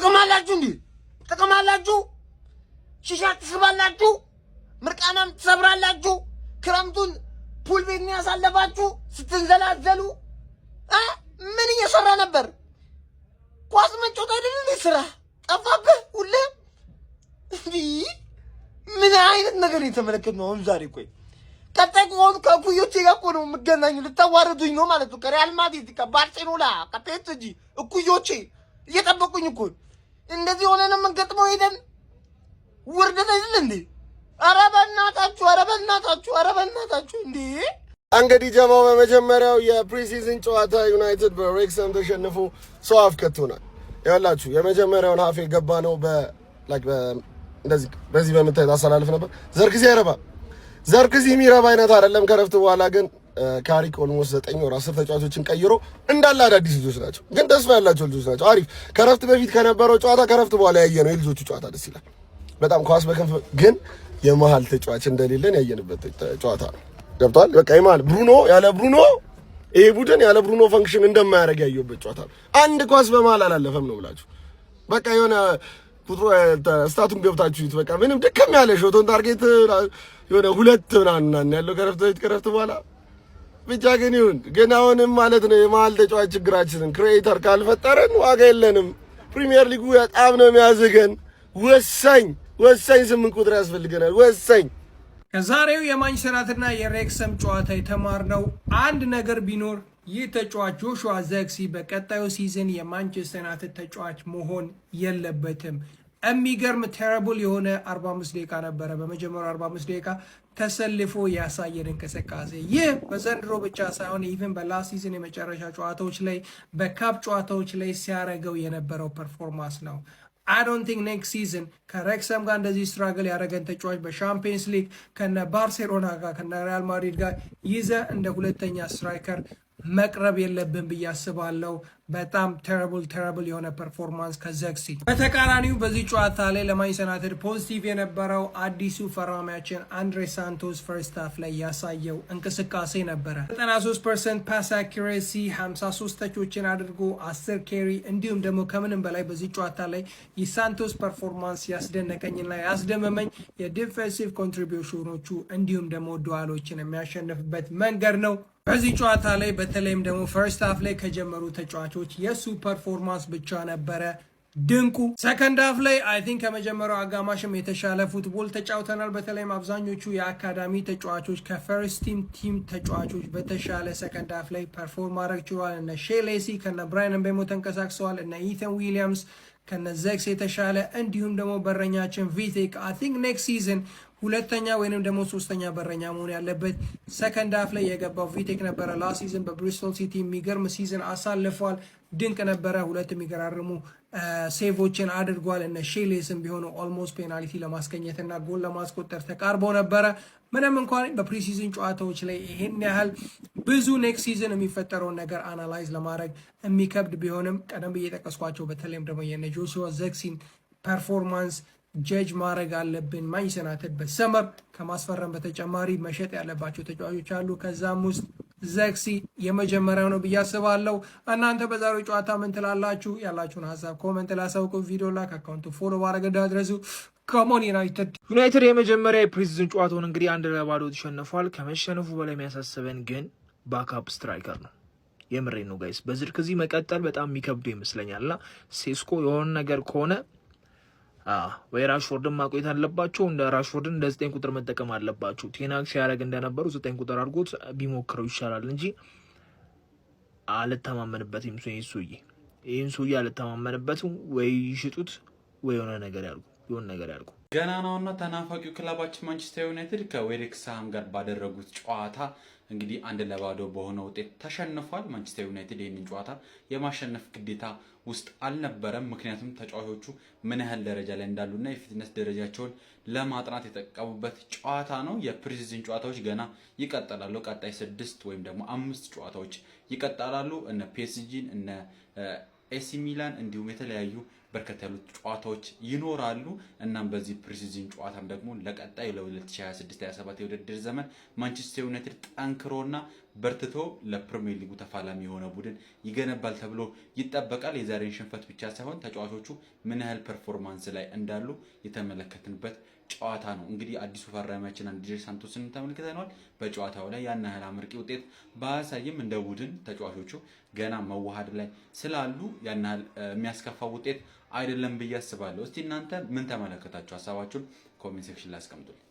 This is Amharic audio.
ጥቅማላችሁ እንዴ ጥቅማላችሁ ሺሻ ትስባላችሁ ምርቃናም ትሰብራላችሁ ክረምቱን ፑል ቤት ነው ያሳለፋችሁ ስትንዘላዘሉ ምን እየሰራ ነበር ኳስ መጫወት አይደል ስራ ጠፋብህ ሁሌ ምን አይነት ነገር የተመለከትነው አሁን ዛሬ ቆይ ቀጣይ ቆን ከኩዮቼ ጋር እኮ ነው የምገናኙ ልታዋርዱኝ ነው ማለት ነው ከሪያል ማድሪድ ከባርሴሎና ከፒኤስጂ እኩዮቼ እየጠበቁኝ እኮ እንደዚህ ሆነን የምንገጥመው ሄደን ውርደት አይደል እንዴ ኧረ በእናታችሁ እንዴ እንግዲህ ጀማው በመጀመሪያው የፕሪሲዝን ጨዋታ ዩናይትድ በሬክሰም ተሸንፎ ሰው አፍከቶናል ያላችሁ የመጀመሪያውን ሀፍ የገባ ነው እንደዚህ በዚህ በመታየት አሳላልፍ ነበር ዘርክዚ የሚረባ አይነት አይደለም ከረፍት በኋላ ግን ካሪክ ኦልሞስት 9 ወር 10 ተጫዋቾችን ቀይሮ እንዳለ አዳዲስ ልጆች ናቸው ግን ተስፋ ያላቸው ልጆች ናቸው አሪፍ ከረፍት በፊት ከነበረው ጨዋታ ከረፍት በኋላ ያየነው የልጆቹ ጨዋታ ደስ ይላል በጣም ኳስ በከንፍ ግን የመሃል ተጫዋች እንደሌለን ያየንበት ጨዋታ ነው ገብቷል በቃ የመሃል ብሩኖ ያለ ብሩኖ ይሄ ቡድን ያለ ብሩኖ ፈንክሽን እንደማያደርግ ያየሁበት ጨዋታ ነው አንድ ኳስ በመሃል አላለፈም ነው ብላችሁ በቃ የሆነ ቁጥሩ ስታቱን ገብታችሁት በቃ ምንም ድክም ያለ ሾቶን ታርጌት የሆነ ሁለት ምናምን ያለው ከረፍት በኋላ ብቻ ግን ይሁን ግን አሁንም ማለት ነው የመሃል ተጫዋች ችግራችንን ክሬተር ካልፈጠረን ዋጋ የለንም ፕሪሚየር ሊጉ በጣም ነው የሚያዝገን ወሳኝ 8 ቁጥር ያስፈልገናል ወሳኝ ከዛሬው የማንቸስተርና የሬክሰም ጨዋታ የተማርነው አንድ ነገር ቢኖር ይህ ተጫዋች ጆሹዋ ዘርክዚ በቀጣዩ ሲዝን የማንቸስተር ዩናይትድ ተጫዋች መሆን የለበትም የሚገርም ተረብል የሆነ 45 ደቂቃ ነበረ በመጀመሪያው 45 ደቂቃ ተሰልፎ ያሳየን እንቅስቃሴ ይህ በዘንድሮ ብቻ ሳይሆን ኢቭን በላስት ሲዝን የመጨረሻ ጨዋታዎች ላይ በካፕ ጨዋታዎች ላይ ሲያረገው የነበረው ፐርፎርማንስ ነው I don't think next season ከሬክሰም ጋር እንደዚህ ስትራግል ያደረገን ተጫዋች በሻምፒየንስ ሊግ ከነ ባርሴሎና ጋር ከነ ሪያል ማድሪድ ጋር ይዘ እንደ ሁለተኛ ስትራይከር መቅረብ የለብን ብዬ አስባለሁ በጣም ተረብል የሆነ ፐርፎርማንስ ከዘርክዚ በተቃራኒው በዚህ ጨዋታ ላይ ለማንቸስተር ዩናይትድ ፖዚቲቭ የነበረው አዲሱ ፈራሚያችን አንድሬ ሳንቶስ ፈርስት ሃፍ ላይ ያሳየው እንቅስቃሴ ነበረ 93% ፓስ አኪሬሲ 53 ተቾችን አድርጎ 10 ኬሪ እንዲሁም ደግሞ ከምንም በላይ በዚህ ጨዋታ ላይ የሳንቶስ ፐርፎርማንስ ያስደነቀኝና ያስደመመኝ የዲፌንሲቭ ኮንትሪቢዩሽኖቹ እንዲሁም ደግሞ ዱዋሎችን የሚያሸንፍበት መንገድ ነው በዚህ ጨዋታ ላይ በተለይም ደግሞ ፈርስት ሃፍ ላይ ከጀመሩ ተጫዋቾች የሱ ፐርፎርማንስ ብቻ ነበረ ድንቁ ሰከንድ ሃፍ ላይ አይ ቲንክ ከመጀመሪያው አጋማሽም የተሻለ ፉትቦል ተጫውተናል በተለይም አብዛኞቹ የአካዳሚ ተጫዋቾች ከፈርስት ቲም ተጫዋቾች በተሻለ ሰከንድ ሃፍ ላይ ፐርፎርም ማድረግ ችሏል እነ ሼሌሲ ከነ ብራያን ምቤሞ ተንቀሳቅሰዋል እነ ኢተን ዊሊያምስ ከነ ዘርክዚ የተሻለ እንዲሁም ደግሞ በረኛችን ቪቴክ አይ ቲንክ ኔክስት ሲዝን ሁለተኛ ወይንም ደግሞ ሶስተኛ በረኛ መሆን ያለበት ሰከንድ ሃፍ ላይ የገባው ቪቴክ ነበረ ላስት ሲዝን በብሪስቶል ሲቲ የሚገርም ሲዝን አሳልፏል ድንቅ ነበረ ሁለት የሚገራርሙ ሴቮችን አድርጓል እነ ሼሌስም ቢሆኑ ኦልሞስት ፔናልቲ ለማስገኘትና ጎል ለማስቆጠር ተቃርቦ ነበረ ምንም እንኳን በፕሪሲዝን ጨዋታዎች ላይ ይሄን ያህል ብዙ ኔክስት ሲዝን የሚፈጠረውን ነገር አናላይዝ ለማድረግ የሚከብድ ቢሆንም ቀደም ብዬ ጠቀስኳቸው በተለይም ደግሞ የነ ጆሹዋ ዘርክዚን ፐርፎርማንስ ጀጅ ማድረግ አለብን ማንቸስተር ዩናይትድ በሰመር ከማስፈረም በተጨማሪ መሸጥ ያለባቸው ተጫዋቾች አሉ ከዛም ውስጥ ዘርክዚ የመጀመሪያው ነው ብዬ አስባለሁ እናንተ በዛሬው ጨዋታ ምን ትላላችሁ ያላችሁን ሀሳብ ኮሜንት ላይ አሳውቁ ቪዲዮ ላይክ አካውንቱ ፎሎ ማድረግ እንዳትረሱ ኮሞን ዩናይትድ የመጀመሪያ የፕሪሲዝን ጨዋታውን እንግዲህ 1-0 ተሸንፏል ከመሸነፉ በላይ የሚያሳስበን ግን ባክአፕ ስትራይከር ነው የምሬን ነው ጋይስ በዘርክዚ መቀጠል በጣም የሚከብዱ ይመስለኛልና ሴስኮ የሆነ ነገር ከሆነ ወይ ራሽፎርድን ማቆየት አለባቸው እንደ ራሽፎርድን እንደ 9 ቁጥር መጠቀም አለባቸው ቴናክስ ያረግ እንደነበሩ 9 ቁጥር አድርጎት ቢሞክረው ይሻላል እንጂ አልተማመንበትም ይሄን ሱይ አልተማመንበትም ወይ ይሽጡት ወይ የሆነ ነገር ያርጉ ገና ነውና ተናፋቂው ክለባችን ማንቸስተር ዩናይትድ ከዌሬክስሃም ጋር ባደረጉት ጨዋታ እንግዲህ 1-0 በሆነ ውጤት ተሸንፏል ማንቸስተር ዩናይትድ ይህንን ጨዋታ የማሸነፍ ግዴታ ውስጥ አልነበረም ምክንያቱም ተጫዋቾቹ ምን ያህል ደረጃ ላይ እንዳሉና የፊትነስ ደረጃቸውን ለማጥናት የተጠቀሙበት ጨዋታ ነው የፕሪሲዝን ጨዋታዎች ገና ይቀጥላሉ ቀጣይ 6 ወይም ደግሞ 5 ጨዋታዎች ይቀጥላሉ እነ ፒኤስጂ እነ ኤሲ ሚላን እንዲሁም የተለያዩ በርከት ያሉ ጨዋታዎች ይኖራሉ። እናም በዚህ ፕሪሲዝን ጨዋታም ደግሞ ለቀጣይ ለ2026/27 የውድድር ዘመን ማንቸስተር ዩናይትድ ጠንክሮና በርትቶ ለፕሪሚየር ሊጉ ተፋላሚ የሆነ ቡድን ይገነባል ተብሎ ይጠበቃል። የዛሬን ሽንፈት ብቻ ሳይሆን ተጫዋቾቹ ምን ያህል ፐርፎርማንስ ላይ እንዳሉ የተመለከትንበት ጨዋታ ነው። እንግዲህ አዲሱ ፈራሚያችን አንድሬ ሳንቶስን ተመልክተናል። በጨዋታው ላይ ያን ያህል አመርቂ ውጤት ባያሳይም እንደ ቡድን ተጫዋቾቹ ገና መዋሃድ ላይ ስላሉ ያን ያህል የሚያስከፋ ውጤት አይደለም ብዬ አስባለሁ። እስቲ እናንተ ምን ተመለከታችሁ? ሀሳባችሁን ኮሜንት ሴክሽን ላይ አስቀምጡልኝ።